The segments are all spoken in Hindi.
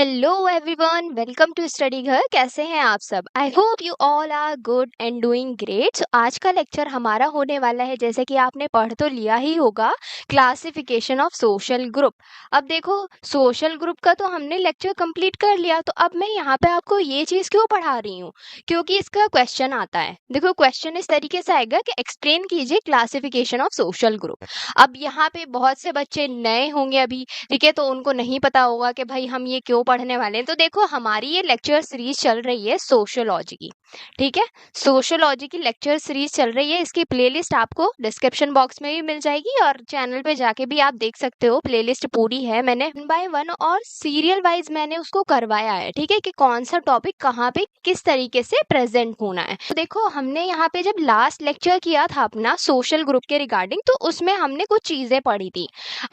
Hello everyone, welcome to study Ghar. कैसे हैं आप सब? I hope you all are good and doing great. So आज का लेक्चर हमारा होने वाला है, जैसे कि आपने पढ़ तो लिया ही होगा, क्लासिफिकेशन ऑफ सोशल ग्रुप। अब देखो, सोशल ग्रुप का तो हमने लेक्चर कंप्लीट कर लिया, तो अब मैं यहाँ पे आपको ये चीज़ क्यों पढ़ा रही हूँ? क्योंकि इसका क्वेश्चन आता है। देखो, क्वेश्चन इस तरीके से आएगा कि एक्सप्लेन कीजिए क्लासिफिकेशन ऑफ सोशल ग्रुप। अब यहाँ पे बहुत से बच्चे नए होंगे अभी, ठीक है, तो उनको नहीं पता होगा कि भाई हम ये क्यों पढ़ने वाले हैं। तो देखो, हमारी ये लेक्चर सीरीज चल रही है सोशियोलॉजी की, ठीक है, सोशियोलॉजी की लेक्चर सीरीज चल रही है। इसकी प्लेलिस्ट आपको डिस्क्रिप्शन बॉक्स में भी मिल जाएगी और चैनल पे जाके भी आप देख सकते हो। प्लेलिस्ट पूरी है, मैंने 1 बाय 1 और सीरियल वाइज मैंने उसको करवाया है, ठीक है, कि कौन सा टॉपिक कहाँ पे किस तरीके से प्रेजेंट होना है। तो देखो, हमने यहाँ पे जब लास्ट लेक्चर किया था अपना सोशल ग्रुप के रिगार्डिंग, तो उसमें हमने कुछ चीजें पढ़ी थी,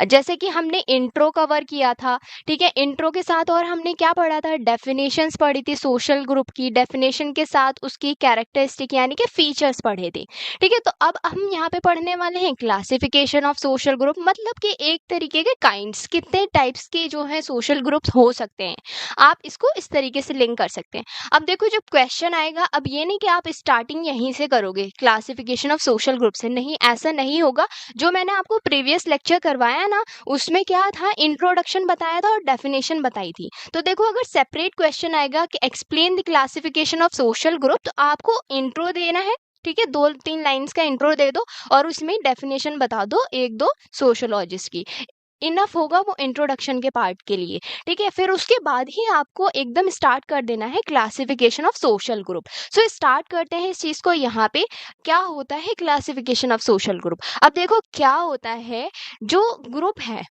जैसे कि हमने इंट्रो कवर किया था, ठीक है। इंट्रो के साथ और हमने क्या पढ़ा था, डेफिनेशंस पढ़ी थी सोशल ग्रुप की, डेफिनेशन के साथ उसकी कैरेक्टरिस्टिक यानी कि फीचर्स पढ़े थे, ठीक है। तो अब हम यहाँ पे पढ़ने वाले हैं क्लासिफिकेशन ऑफ सोशल ग्रुप, मतलब कि एक तरीके के काइंड्स, कितने टाइप्स के जो है सोशल ग्रुप्स हो सकते हैं, आप इसको इस तरीके से लिंक कर सकते हैं। अब देखो, जब क्वेश्चन आएगा, अब ये नहीं कि आप स्टार्टिंग यहीं से करोगे क्लासिफिकेशन ऑफ सोशल ग्रुप से, नहीं, ऐसा नहीं होगा। जो मैंने आपको प्रीवियस लेक्चर करवाया ना, उसमें क्या था, इंट्रोडक्शन बताया था और डेफिनेशन बताई थी। तो देखो, अगर सेपरेट क्वेश्चन आएगा कि explain the classification of social group, तो आपको इंट्रो देना है, ठीक है, 2-3 लाइंस का इंट्रो दे दो और उसमें डेफिनेशन बता दो 1-2 सोशोलॉजिस्ट की। इनफ होगा वो इंट्रोडक्शन के पार्ट के लिए, ठीक है। फिर उसके बाद ही आपको एकदम स्टार्ट कर देना है classification of social group. So start करते हैं इस चीज को। यहाँ पे क्या होता है क्लासिफिकेशन ऑफ सोशल ग्रुप? अब देखो, क्या होता है, जो ग्रुप है,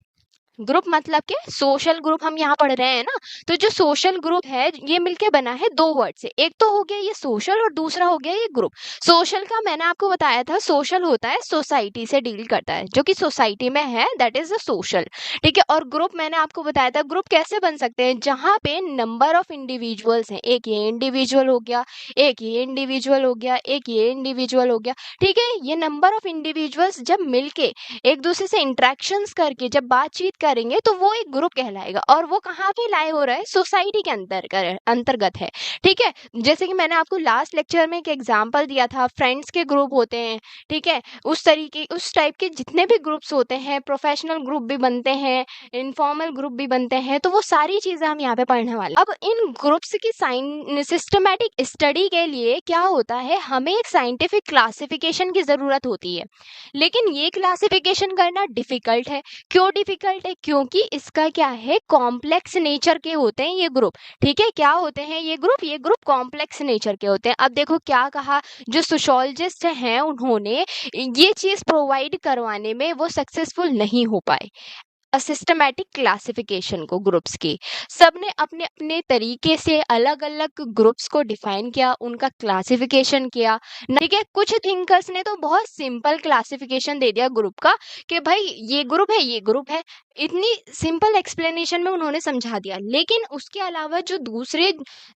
ग्रुप मतलब के सोशल ग्रुप हम यहाँ पढ़ रहे हैं ना, तो जो सोशल ग्रुप है ये मिलके बना है 2 वर्ड से। एक तो हो गया ये सोशल और दूसरा हो गया ये ग्रुप। सोशल का मैंने आपको बताया था, सोशल होता है सोसाइटी से डील करता है, जो कि सोसाइटी में है, दैट इज द सोशल, ठीक है। और ग्रुप मैंने आपको बताया था, ग्रुप कैसे बन सकते हैं, जहाँ पे नंबर ऑफ इंडिविजुअल्स हैं, एक ये इंडिविजुअल हो गया, एक ये इंडिविजुअल हो गया, एक ये इंडिविजुअल हो गया, ठीक है। ये नंबर ऑफ इंडिविजुअल्स जब मिलके एक दूसरे से इंटरेक्शंस करके जब बातचीत करेंगे, तो वो एक ग्रुप कहलाएगा। और वो कहाँ पे लाए हो रहा है, सोसाइटी के अंतर्गत है, ठीक है। जैसे कि मैंने आपको लास्ट लेक्चर में एक एग्जांपल दिया था, फ्रेंड्स के ग्रुप होते हैं, ठीक है, उस तरीके उस टाइप के जितने भी ग्रुप्स होते हैं, प्रोफेशनल ग्रुप भी बनते हैं, इनफॉर्मल ग्रुप भी बनते हैं, तो वो सारी चीजें हम यहाँ पे पढ़ने वाले हैं। अब इन ग्रुप्स की सिस्टमैटिक स्टडी के लिए क्या होता है, हमें एक साइंटिफिक क्लासिफिकेशन की जरूरत होती है। लेकिन ये क्लासिफिकेशन करना डिफिकल्ट है। क्यों डिफिकल्ट है? क्योंकि इसका क्या है, कॉम्प्लेक्स नेचर के होते हैं ये ग्रुप, ठीक है। क्या होते हैं ये ग्रुप कॉम्प्लेक्स नेचर के होते हैं। अब देखो, क्या कहा, जो सोशोलॉजिस्ट हैं उन्होंने ये चीज प्रोवाइड करवाने में वो सक्सेसफुल नहीं हो पाए, सिस्टमैटिक क्लासिफिकेशन को ग्रुप्स की। सबने अपने अपने तरीके से अलग अलग ग्रुप्स को डिफाइन किया, उनका क्लासिफिकेशन किया, ठीक है। कुछ थिंकर्स ने तो बहुत सिंपल क्लासिफिकेशन दे दिया ग्रुप का, कि भाई ये ग्रुप है, ये ग्रुप है, इतनी सिंपल एक्सप्लेनेशन में उन्होंने समझा दिया। लेकिन उसके अलावा जो दूसरे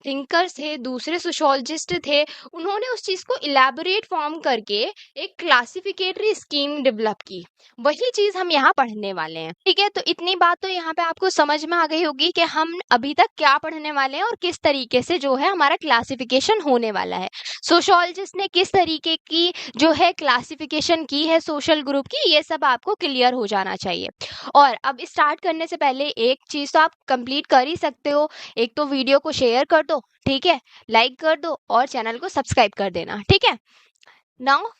थिंकर्स थे, दूसरे सोशोलॉजिस्ट थे, उन्होंने उस चीज को इलेबोरेट फॉर्म करके एक क्लासिफिकेटरी स्कीम डेवलप की। वही चीज हम यहाँ पढ़ने वाले हैं, ठीक है। तो इतनी बात तो यहाँ पे आपको समझ में आ गई होगी कि हम अभी तक क्या पढ़ने वाले हैं और किस तरीके से जो है हमारा क्लासिफिकेशन होने वाला है। सोशोलॉजिस्ट ने किस तरीके की जो है क्लासिफिकेशन की है सोशल ग्रुप की, ये सब आपको क्लियर हो जाना चाहिए। और अब स्टार्ट करने से पहले एक चीज तो आप कंप्लीट कर ही सकते हो, एक तो वीडियो को शेयर कर दो, ठीक है, लाइक कर दो और चैनल को सब्सक्राइब कर देना, ठीक है। Now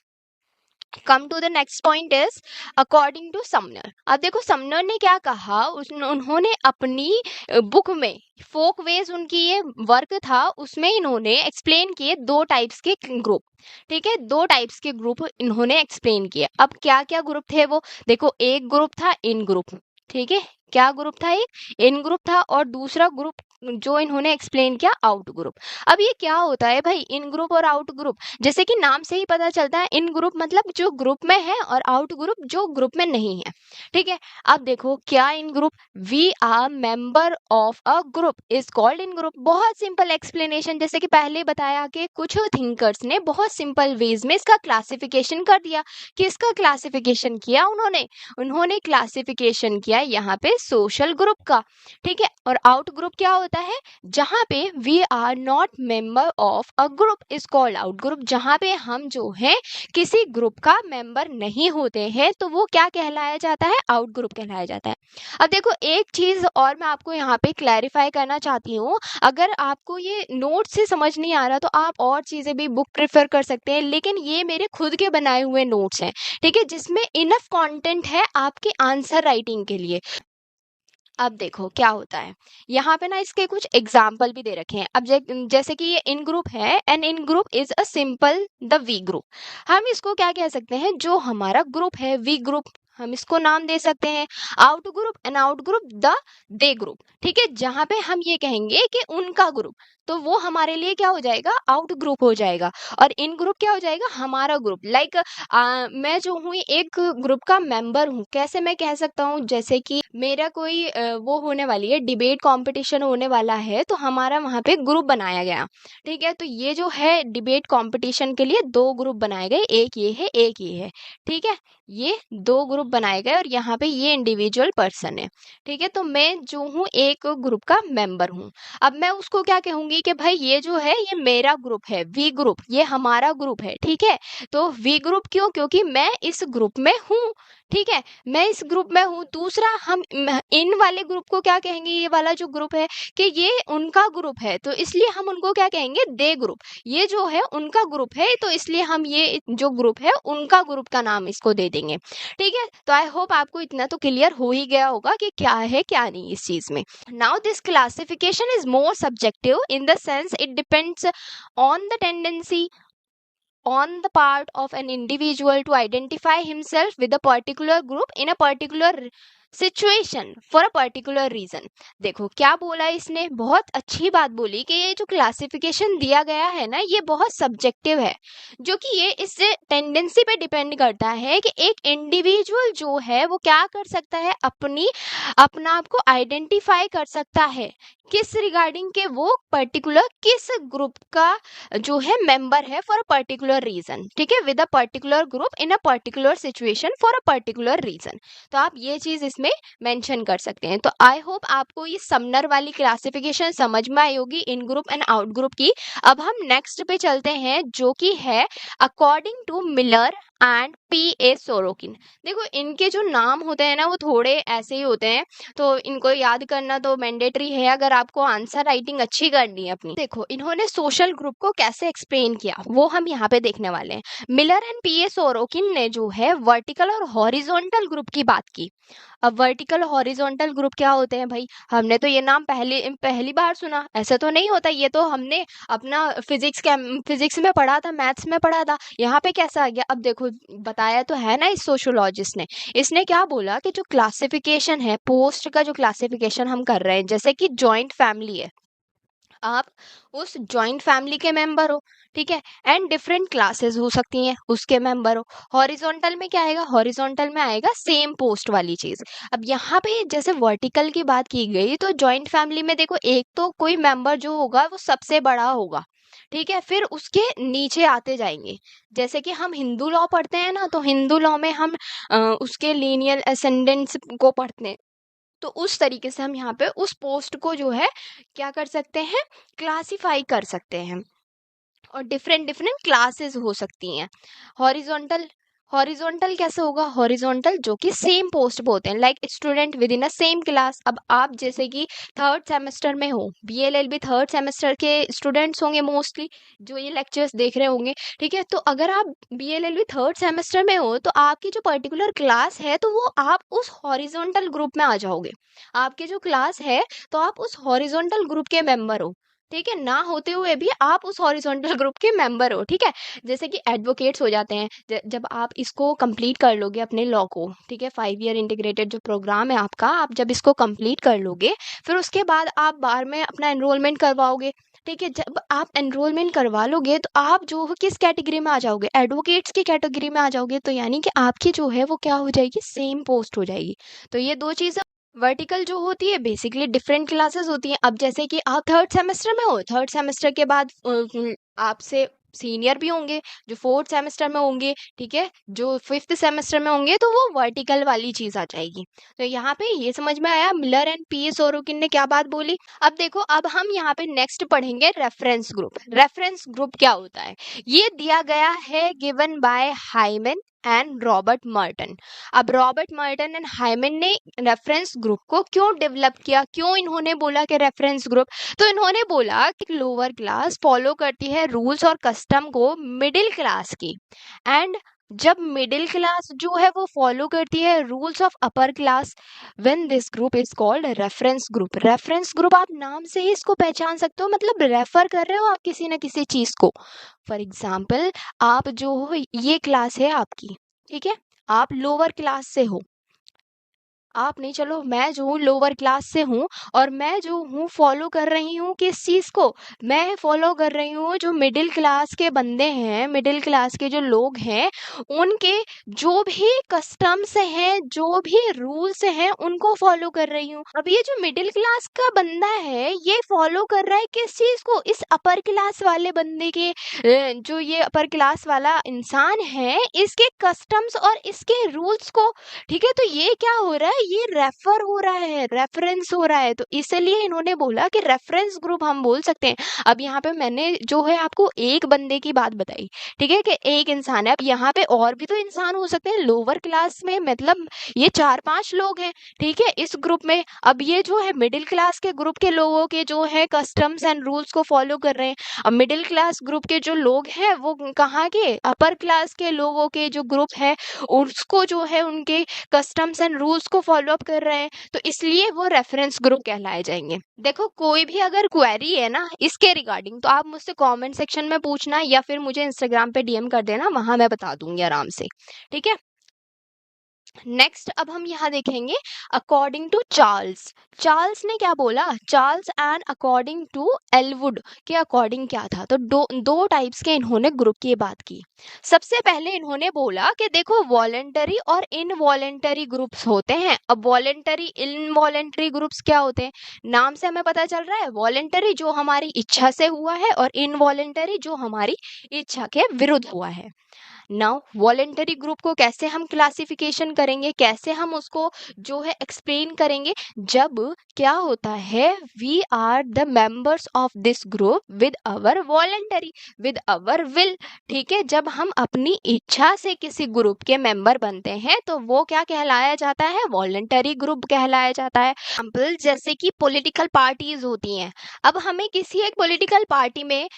come to the next point is according to Sumner. अब देखो, समनर ने क्या कहा, उन्होंने अपनी बुक में फोक वेज, उनकी ये वर्क था, उसमें इन्होंने एक्सप्लेन किए 2 टाइप्स के ग्रुप, ठीक है, 2 टाइप्स के ग्रुप इन्होंने एक्सप्लेन किए। अब क्या क्या ग्रुप थे वो देखो, एक ग्रुप था इन ग्रुप, ठीक है, क्या ग्रुप था, एक इन ग्रुप था और दूसरा ग्रुप जो इन्होंने एक्सप्लेन किया आउट ग्रुप। अब ये क्या होता है भाई, इन ग्रुप और आउट ग्रुप, जैसे कि नाम से ही पता चलता है, इन ग्रुप मतलब जो ग्रुप में है और आउट ग्रुप जो ग्रुप में नहीं है, ठीक है। अब देखो, क्या in group, we are member of a group is called in group. बहुत सिंपल एक्सप्लेनेशन, जैसे कि पहले बताया कि कुछ थिंकर्स ने बहुत सिंपल वेज में इसका क्लासिफिकेशन कर दिया। कि इसका क्लासिफिकेशन किया उन्होंने क्लासिफिकेशन किया यहाँ पे सोशल ग्रुप का, ठीक है। और आउट ग्रुप क्या होता होता है? जहाँ पे we are not member of a group is called out group. जहाँ पे हम जो है किसी ग्रुप का मेंबर नहीं होते हैं तो वो क्या कहलाया जाता है? आउट ग्रुप कहलाया जाता है। अब देखो एक चीज और मैं आपको यहाँ पे क्लैरिफाई करना चाहती हूँ। अगर आपको ये नोट से समझ नहीं आ रहा तो आप और चीजें भी बुक प्रेफर कर सकते हैं, लेकिन ये मेरे खुद के बनाए हुए नोट्स हैं, ठीक है, जिसमें इनफ कंटेंट है आपके आंसर राइटिंग के लिए। अब देखो क्या होता है, यहाँ पे ना इसके कुछ एग्जाम्पल भी दे रखे हैं। अब जैसे कि ये इन ग्रुप है, and in group is a simple the we group. हम इसको क्या कह सकते हैं? जो हमारा ग्रुप है वी ग्रुप, हम इसको नाम दे सकते हैं। Out group and out group the they group, ठीक है। जहां पे हम ये कहेंगे कि उनका ग्रुप, तो वो हमारे लिए क्या हो जाएगा? आउट ग्रुप हो जाएगा। और इन ग्रुप क्या हो जाएगा? हमारा ग्रुप। लाइक मैं जो हूँ एक ग्रुप का मेंबर हूँ। कैसे मैं कह सकता हूँ? जैसे कि मेरा कोई वो होने वाली है, डिबेट कंपटीशन होने वाला है, तो हमारा वहां पे ग्रुप बनाया गया, ठीक है। तो ये जो है डिबेट कंपटीशन के लिए दो ग्रुप बनाए गए, एक ये है एक ये है, ठीक है। ये दो ग्रुप बनाए गए और यहाँ पे ये इंडिविजुअल पर्सन है, ठीक है। तो मैं जो हूँ एक ग्रुप का मेंबर हूँ। अब मैं उसको क्या कहूंगी कि भाई ये जो है ये मेरा ग्रुप है, वी ग्रुप, ये हमारा ग्रुप है, ठीक है। तो वी ग्रुप क्यों? क्योंकि मैं इस ग्रुप में हूँ, ठीक है, मैं इस ग्रुप में हूँ। दूसरा हम इन वाले ग्रुप को क्या कहेंगे? ये वाला जो ग्रुप है कि ये उनका ग्रुप है, तो इसलिए हम उनको क्या कहेंगे? दे ग्रुप। ये जो है उनका ग्रुप है, तो इसलिए हम ये जो ग्रुप है उनका ग्रुप का नाम इसको दे देंगे, ठीक है। तो आई होप आपको इतना तो क्लियर हो ही गया होगा कि क्या है क्या नहीं इस चीज में। Now, this classification is more subjective in the sense it depends on the tendency on the part of an individual to identify himself with a particular group in a particular situation for a particular reason. देखो क्या बोला इसने, बहुत अच्छी बात बोली कि ये जो क्लासिफिकेशन दिया गया है ना ये बहुत सब्जेक्टिव है, जो कि ये इस टेंडेंसी पे डिपेंड करता है कि एक इंडिविजुअल जो है वो क्या कर सकता है, अपना आप को आइडेंटिफाई कर सकता है किस रिगार्डिंग के वो पर्टिकुलर किस ग्रुप का जो है मेंबर है फॉर अ पर्टिकुलर रीजन, ठीक है, with a particular group in a particular situation for a particular reason. तो आप ये चीज इसमें मेंशन कर सकते हैं। तो आई होप आपको ये समनर वाली क्लासिफिकेशन समझ में आई होगी इन ग्रुप एंड आउट ग्रुप की। अब हम नेक्स्ट पे चलते हैं जो कि है according to Miller and P A Sorokin. देखो इनके जो नाम होते हैं ना वो थोड़े ऐसे ही होते हैं, तो इनको याद करना तो मैंडेटरी है अगर आपको आंसर राइटिंग अच्छी करनी है अपनी। देखो इन्होंने सोशल ग्रुप को कैसे एक्सप्लेन किया वो हम यहाँ पे देखने वाले हैं। Miller and P A Sorokin ने जो है वर्टिकल और हॉरिजॉन्टल ग्रुप की बात की। अब वर्टिकल हॉरिजॉन्टल ग्रुप क्या होते हैं भाई? हमने तो ये नाम पहली बार सुना, ऐसा तो नहीं होता। ये तो हमने अपना फिजिक्स में पढ़ा था, मैथ्स में पढ़ा था, यहाँ पे कैसा आ गया? अब देखो बताया तो है ना इस सोशोलॉजिस्ट ने, इसने क्या बोला कि जो क्लासिफिकेशन है पोस्ट का, जो क्लासिफिकेशन हम कर रहे हैं, जैसे कि जॉइंट फैमिली है, आप उस जॉइंट फैमिली के मेंबर हो, ठीक है, एंड डिफरेंट क्लासेस हो सकती हैं उसके मेंबर हो। हॉरिजॉन्टल में क्या आएगा? हॉरिजॉन्टल में आएगा सेम पोस्ट वाली चीज। अब यहाँ पे जैसे वर्टिकल की बात की गई तो जॉइंट फैमिली में देखो एक तो कोई मेंबर जो होगा वो सबसे बड़ा होगा, ठीक है, फिर उसके नीचे आते जाएंगे। जैसे कि हम हिंदू लॉ पढ़ते हैं ना, तो हिंदू लॉ में हम उसके लीनियल असेंडेंस को पढ़ते हैं, तो उस तरीके से हम यहाँ पे उस पोस्ट को जो है क्या कर सकते हैं? क्लासिफाई कर सकते हैं। और डिफरेंट डिफरेंट क्लासेस हो सकती हैं। हॉरिजॉन्टल हॉरिजॉन्टल कैसे होगा? हॉरिजॉन्टल जो कि सेम पोस्ट पे होते हैं, like student with in a same class. अब आप जैसे कि थर्ड सेमेस्टर में हो, बीएलएलबी थर्ड सेमेस्टर के स्टूडेंट्स होंगे मोस्टली जो ये लेक्चर्स देख रहे होंगे, ठीक है। तो अगर आप बीएलएलबी थर्ड सेमेस्टर में हो तो आपकी जो पर्टिकुलर क्लास है तो वो आप उस हॉरिजॉन्टल ग्रुप में आ जाओगे। आपकी जो क्लास है तो आप उस हॉरिजॉन्टल ग्रुप के मेंबर हो, ठीक है, ना होते हुए भी आप उस हॉरिजॉन्टल ग्रुप के मेंबर हो, ठीक है। जैसे कि एडवोकेट्स हो जाते हैं, जब आप इसको कंप्लीट कर लोगे अपने लॉ को, ठीक है, 5 ईयर इंटीग्रेटेड जो प्रोग्राम है आपका, आप जब इसको कंप्लीट कर लोगे फिर उसके बाद आप बार में अपना एनरोलमेंट करवाओगे, ठीक है। जब आप एनरोलमेंट करवा लोगे तो आप जो हो किस कैटेगरी में आ जाओगे? एडवोकेट्स की कैटेगरी में आ जाओगे। तो यानी कि आपकी जो है वो क्या हो जाएगी? सेम पोस्ट हो जाएगी। तो ये दो चीजें। वर्टिकल जो होती है बेसिकली डिफरेंट क्लासेस होती हैं। अब जैसे कि आप थर्ड सेमेस्टर में हो, थर्ड सेमेस्टर के बाद आपसे सीनियर भी होंगे, जो 4th सेमेस्टर में होंगे, ठीक है, जो 5th सेमेस्टर में होंगे, तो वो वर्टिकल वाली चीज आ जाएगी। तो यहाँ पे ये समझ में आया मिलर एंड पी सोरोकिन ने क्या बात बोली। अब देखो, अब हम यहाँ पे नेक्स्ट पढ़ेंगे रेफरेंस ग्रुप। रेफरेंस ग्रुप क्या होता है, ये दिया गया है given by Hyman and Robert Merton. अब रॉबर्ट मर्टन एंड हाइमन ने रेफरेंस ग्रुप को क्यों डेवलप किया, क्यों इन्होंने बोला कि रेफरेंस ग्रुप, तो इन्होंने बोला कि लोअर क्लास फॉलो करती है रूल्स और कस्टम को मिडिल क्लास की, एंड जब मिडिल क्लास जो है वो फॉलो करती है rules of upper class, when this group is called reference group. Reference group आप नाम से ही इसको पहचान सकते हो, मतलब रेफर कर रहे हो आप किसी न किसी चीज को। फॉर एग्जाम्पल, आप जो हो, ये क्लास है आपकी, ठीक है, आप लोअर क्लास से हो, आप नहीं, चलो मैं जो हूँ लोअर क्लास से हूँ, और मैं जो हूँ फॉलो कर रही हूँ किस चीज को, मैं फॉलो कर रही हूँ जो मिडिल क्लास के बंदे हैं, मिडिल क्लास के जो लोग हैं, उनके जो भी कस्टम्स हैं, जो भी रूल्स हैं, उनको फॉलो कर रही हूँ। अब ये जो मिडिल क्लास का बंदा है, ये फॉलो कर रहा है किस चीज को, इस अपर क्लास वाले बंदे के, जो ये अपर क्लास वाला इंसान है, इसके कस्टम्स और इसके रूल्स को, ठीक है। तो ये क्या हो रहा है, ये रेफर हो रहा है, रेफरेंस हो रहा है, तो इसलिए इन्होंने बोला कि रेफरेंस ग्रुप हम बोल सकते हैं। अब यहाँ पे मैंने जो है आपको एक बंदे की बात बताई, ठीक है, कि एक इंसान है। अब यहाँ पे और भी तो इंसान हो सकते हैं लोअर क्लास में, मतलब ये 4-5 लोग हैं, ठीक है, इस ग्रुप में। अब ये जो है मिडिल क्लास के ग्रुप के लोगों के जो है कस्टम्स एंड रूल्स को फॉलो कर रहे हैं। अब मिडिल क्लास ग्रुप के जो लोग हैं वो कहाँ के, अपर क्लास के लोगों के जो ग्रुप है, उसको जो है उनके कस्टम्स एंड रूल्स को फॉलो अप कर रहे हैं, तो इसलिए वो रेफरेंस ग्रुप कहलाए जाएंगे। देखो, कोई भी अगर क्वेरी है ना इसके रिगार्डिंग, तो आप मुझसे कमेंट सेक्शन में पूछना, या फिर मुझे इंस्टाग्राम पे डीएम कर देना, वहां मैं बता दूंगी आराम से, ठीक है। नेक्स्ट अब हम यहाँ देखेंगे अकॉर्डिंग टू चार्ल्स। चार्ल्स ने क्या बोला, Charles and according to Ellwood के अकॉर्डिंग क्या था, तो दो टाइप्स के इन्होंने ग्रुप की बात की। सबसे पहले इन्होंने बोला कि देखो, वॉलेंटरी और इनवॉलेंटरी ग्रुप्स होते हैं। अब वॉलेंटरी इनवॉलेंटरी ग्रुप्स क्या होते हैं, नाम से हमें पता चल रहा है, वॉलेंटरी जो हमारी इच्छा से हुआ है, और इनवॉलेंटरी जो हमारी इच्छा के विरुद्ध हुआ है। नाउ वॉलेंटरी ग्रुप को कैसे हम क्लासिफिकेशन करेंगे, कैसे हम उसको जो है एक्सप्लेन करेंगे, जब क्या होता है, we are the members of this group with our voluntary, with our will, ठीक है। जब हम अपनी इच्छा से किसी ग्रुप के मेंबर बनते हैं, तो वो क्या कहलाया जाता है, वॉलेंटरी ग्रुप कहलाया जाता है। एग्जाम्पल जैसे कि पॉलिटिकल पार्टीज होती हैं। अब हमें किसी एक पॉलिटिकल पार्टी में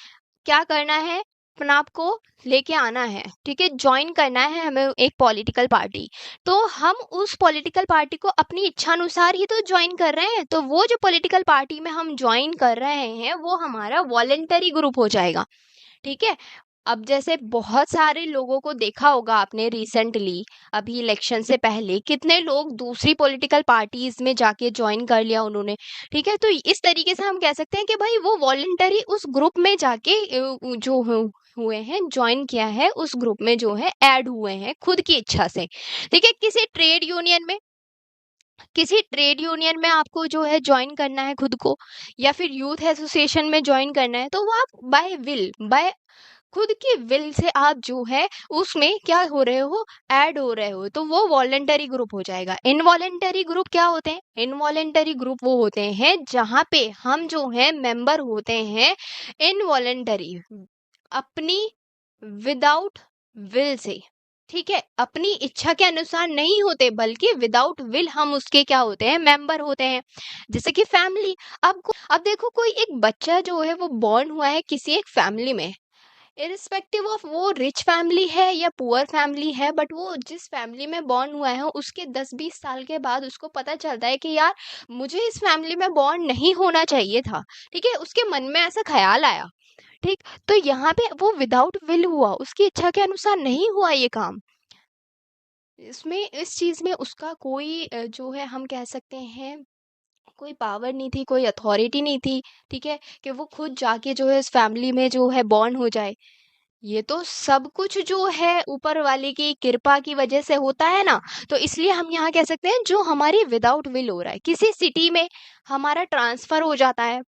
क्या करना है, अपना आप को लेके आना है, ठीक है, ज्वाइन करना है हमें एक पॉलिटिकल पार्टी, तो हम उस पॉलिटिकल पार्टी को अपनी इच्छा अनुसार ही तो ज्वाइन कर रहे हैं। तो वो जो पॉलिटिकल पार्टी में हम ज्वाइन कर रहे हैं, वो हमारा वॉलेंटरी ग्रुप हो जाएगा, ठीक है। अब जैसे बहुत सारे लोगों को देखा होगा आपने रिसेंटली, अभी इलेक्शन से पहले कितने लोग दूसरी पॉलिटिकल पार्टीज में जाके ज्वाइन कर लिया उन्होंने, ठीक है। तो इस तरीके से हम कह सकते हैं कि भाई वो वॉलेंटरी उस ग्रुप में जाके जो हुए हैं, ज्वाइन किया है उस ग्रुप में, जो है ऐड हुए हैं खुद की इच्छा से, ठीक है। किसी ट्रेड यूनियन में आपको जो है ज्वाइन करना है खुद को, या फिर यूथ एसोसिएशन में ज्वाइन करना है, तो वो आप बाय खुद की विल से आप जो है उसमें क्या हो रहे हो, ऐड हो रहे हो, तो वो वॉलेंटरी ग्रुप हो जाएगा। इनवॉलेंटरी ग्रुप क्या होते हैं, इनवॉलेंटरी ग्रुप वो होते हैं जहां पे हम जो है मेंबर होते हैं इनवॉलेंटरी, अपनी विदाउट विल से, ठीक है, अपनी इच्छा के अनुसार नहीं होते, बल्कि विदाउट विल हम उसके क्या होते हैं, मेंबर होते हैं। जैसे कि फैमिली, अब देखो, कोई एक बच्चा जो है वो बॉर्न हुआ है किसी एक फैमिली में, इरिस्पेक्टिव ऑफ वो रिच फैमिली है या पुअर फैमिली है, बट वो जिस फैमिली में बॉर्न हुआ है, उसके 10-20 साल के बाद उसको पता चलता है कि यार मुझे इस फैमिली में बॉर्न नहीं होना चाहिए था, ठीक है, उसके मन में ऐसा ख्याल आया, ठीक। तो यहाँ पे वो विदाउट विल हुआ, उसकी इच्छा के अनुसार नहीं हुआ ये काम। इसमें इस चीज में उसका कोई जो है हम कह सकते हैं कोई पावर नहीं थी, कोई अथॉरिटी नहीं थी, ठीक है, कि वो खुद जाके जो है इस फैमिली में जो है बॉर्न हो जाए। ये तो सब कुछ जो है ऊपर वाले की कृपा की वजह से होता है ना। तो इसलिए हम यहाँ कह सकते हैं जो हमारी विदाउट विल हो रहा है, किसी सिटी में हमारा ट्रांसफर हो जाता है,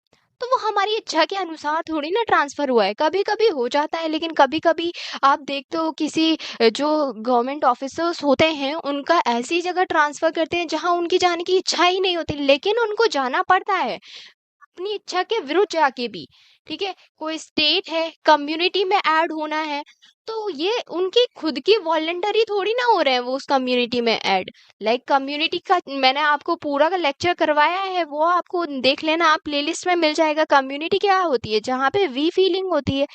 तो वो हमारी इच्छा के अनुसार थोड़ी ना ट्रांसफर हुआ है। कभी कभी हो जाता है, लेकिन कभी कभी आप देखते हो किसी जो गवर्नमेंट ऑफिसर्स होते हैं उनका ऐसी जगह ट्रांसफर करते हैं जहां उनकी जाने की इच्छा ही नहीं होती, लेकिन उनको जाना पड़ता है अपनी इच्छा के विरुद्ध जाके भी। ठीक है, कोई स्टेट है, कम्युनिटी में ऐड होना है, तो ये उनकी खुद की वॉलंटरी थोड़ी ना हो रहे हैं वो उस कम्युनिटी में ऐड। लाइक कम्युनिटी का मैंने आपको पूरा का लेक्चर करवाया है, वो आपको देख लेना, आप प्लेलिस्ट में मिल जाएगा। कम्युनिटी क्या होती है? जहाँ पे वी फीलिंग होती है।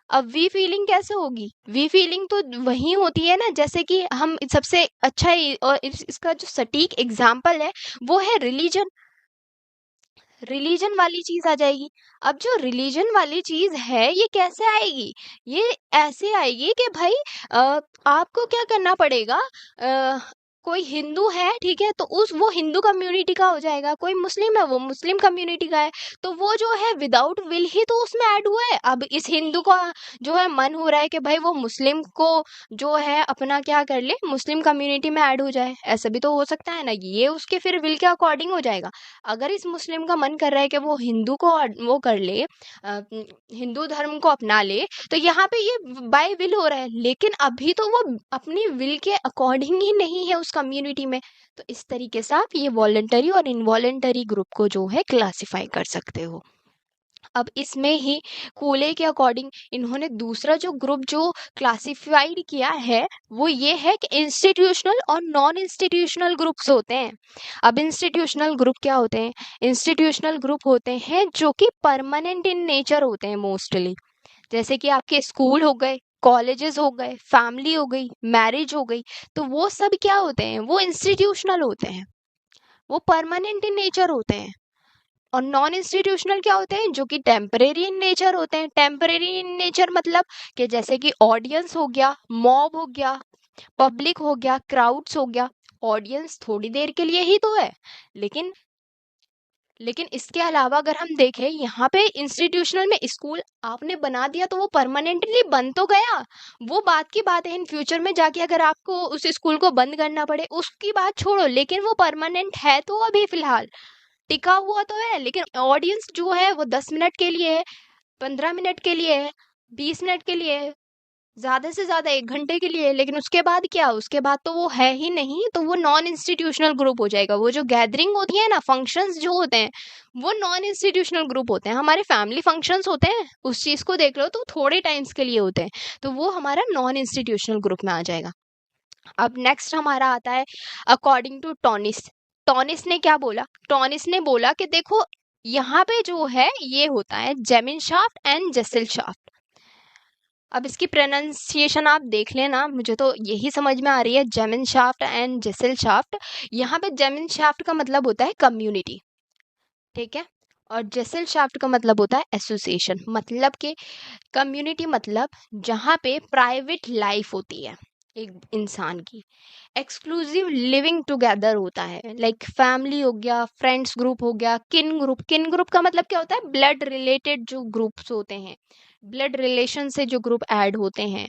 अब वी फीलिंग कैसे होगी? वी फीलिंग तो वही होती है ना, जैसे कि हम सबसे अच्छा और इसका जो सटीक एग्जाम्पल है वो है रिलीजन। रिलीजन वाली चीज आ जाएगी। अब जो रिलीजन वाली चीज है ये कैसे आएगी? ये ऐसे आएगी कि भाई आपको क्या करना पड़ेगा। कोई हिंदू है, ठीक है, तो उस वो हिंदू कम्युनिटी का हो जाएगा। कोई मुस्लिम है, वो मुस्लिम कम्युनिटी का है। तो वो जो है विदाउट विल ही तो उसमें ऐड हुआ है। अब इस हिंदू का जो है मन हो रहा है कि भाई वो मुस्लिम को जो है अपना क्या कर ले, मुस्लिम कम्युनिटी में ऐड हो जाए। ऐसा भी तो हो सकता है ना, ये उसके फिर विल के अकॉर्डिंग हो जाएगा। अगर इस मुस्लिम का मन कर रहा है कि वो हिंदू को वो कर ले, हिंदू धर्म को अपना ले, तो यहाँ पे ये बाय विल हो रहा है, लेकिन अभी तो वो अपनी विल के अकॉर्डिंग ही नहीं है उस कम्युनिटी में। तो इस तरीके से आप ये वॉलंटरी और इनवॉलंटरी ग्रुप को जो है क्लासिफाई कर सकते हो। अब इसमें ही कूले के अकॉर्डिंग इन्होंने दूसरा जो ग्रुप जो क्लासिफाइड किया है वो ये है कि इंस्टीट्यूशनल और नॉन इंस्टीट्यूशनल ग्रुप्स होते हैं। अब इंस्टीट्यूशनल ग्रुप क्या होते हैं? इंस्टीट्यूशनल ग्रुप होते हैं जो कि परमानेंट इन नेचर होते हैं मोस्टली। जैसे कि आपके स्कूल हो गए, कॉलेजेस हो गए, फैमिली हो गई, मैरिज हो गई, तो वो सब क्या होते हैं? वो इंस्टीट्यूशनल होते हैं, वो परमानेंट इन नेचर होते हैं। और नॉन इंस्टीट्यूशनल क्या होते हैं? जो कि टेम्परेरी इन नेचर होते हैं। टेम्परेरी इन नेचर मतलब कि जैसे कि ऑडियंस हो गया, मॉब हो गया, पब्लिक हो गया, क्राउड्स हो गया। ऑडियंस थोड़ी देर के लिए ही तो है, लेकिन इसके अलावा अगर हम देखें यहाँ पे इंस्टीट्यूशनल में स्कूल आपने बना दिया तो वो परमानेंटली बन तो गया। वो बात की बात है, इन फ्यूचर में जाके अगर आपको उस स्कूल को बंद करना पड़े उसकी बात छोड़ो, लेकिन वो परमानेंट है तो अभी फिलहाल टिका हुआ तो है। लेकिन ऑडियंस जो है वो 10 मिनट के लिए है, 15 मिनट के लिए है, 20 मिनट के लिए है, ज्यादा से ज्यादा 1 घंटे के लिए है, लेकिन उसके बाद क्या? उसके बाद तो वो है ही नहीं, तो वो नॉन इंस्टीट्यूशनल ग्रुप हो जाएगा। वो जो गैदरिंग होती है ना, फंक्शंस जो होते हैं, वो नॉन इंस्टीट्यूशनल ग्रुप होते हैं। हमारे फैमिली फंक्शंस होते हैं, उस चीज को देख लो तो थोड़े टाइम्स के लिए होते हैं, तो वो हमारा नॉन इंस्टीट्यूशनल ग्रुप में आ जाएगा। अब नेक्स्ट हमारा आता है अकॉर्डिंग टू टॉनिस। टॉनिस ने क्या बोला? टॉनिस ने बोला कि देखो यहाँ पे जो है ये होता है जेमिनशाफ्ट एंड जेसलशाफ्ट। अब इसकी प्रोनाउंसिएशन आप देख लेना, मुझे तो यही समझ में आ रही है, जेमिनशाफ्ट एंड जेसलशाफ्ट। यहाँ पे जेमिनशाफ्ट का मतलब होता है कम्युनिटी, ठीक है, और जेसलशाफ्ट का मतलब होता है एसोसिएशन। मतलब कि कम्युनिटी मतलब जहाँ पे प्राइवेट लाइफ होती है एक इंसान की, एक्सक्लूसिव लिविंग टुगेदर होता है। लाइक फैमिली हो गया, फ्रेंड्स ग्रुप हो गया, किन ग्रुप। किन ग्रुप का मतलब क्या होता है? ब्लड रिलेटेड जो ग्रुप्स होते हैं, ब्लड रिलेशन से जो ग्रुप ऐड होते हैं।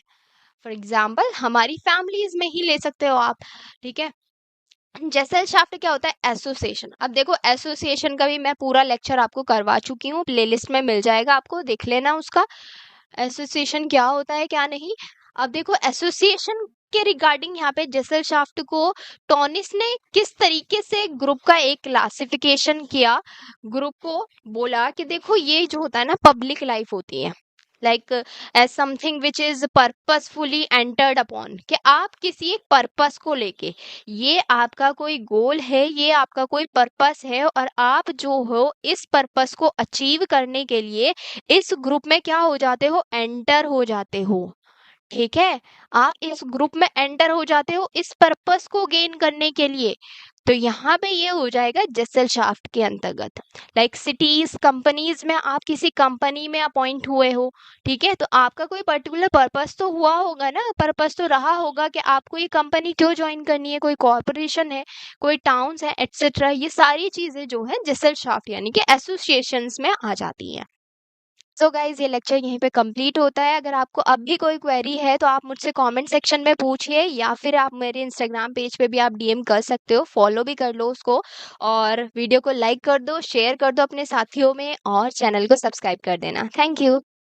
फॉर एग्जाम्पल हमारी फैमिलीज में ही ले सकते हो आप, ठीक है। जेसलशाफ्ट क्या होता है? एसोसिएशन। अब देखो एसोसिएशन का भी मैं पूरा लेक्चर आपको करवा चुकी हूँ, प्लेलिस्ट में मिल जाएगा, आपको देख लेना उसका, एसोसिएशन क्या होता है क्या नहीं। अब देखो एसोसिएशन के रिगार्डिंग यहाँ पे जेसलशाफ्ट को टॉनिस ने किस तरीके से ग्रुप का एक क्लासिफिकेशन किया। ग्रुप को बोला कि देखो ये जो होता है ना, पब्लिक लाइफ होती है, like as something which is purposefully entered upon, कि आप किसी एक पर्पस को लेके, ये आपका कोई गोल है, ये आपका कोई पर्पस है, और आप जो हो इस पर्पस को अचीव करने के लिए इस ग्रुप में क्या हो जाते हो? एंटर हो जाते हो, ठीक है। आप इस ग्रुप में एंटर हो जाते हो इस पर्पस को गेन करने के लिए। तो यहाँ पे ये हो जाएगा जेसलशाफ्ट के अंतर्गत। लाइक सिटीज, कंपनीज में आप किसी कंपनी में अपॉइंट हुए हो, ठीक है, तो आपका कोई पर्टिकुलर पर्पस तो हुआ होगा ना, पर्पस तो रहा होगा कि आपको ये कंपनी क्यों ज्वाइन करनी है, कोई कॉर्पोरेशन है, कोई टाउन्स है, एटसेट्रा। ये सारी चीजें जो है जेसलशाफ्ट यानी कि एसोसिएशंस में आ जाती हैं। सो गाइज ये लेक्चर यहीं पे कंप्लीट होता है। अगर आपको अब भी कोई क्वेरी है तो आप मुझसे कमेंट सेक्शन में पूछिए, या फिर आप मेरे इंस्टाग्राम पेज पे भी आप डीएम कर सकते हो, फॉलो भी कर लो उसको, और वीडियो को लाइक कर दो, शेयर कर दो अपने साथियों में, और चैनल को सब्सक्राइब कर देना। Thank you.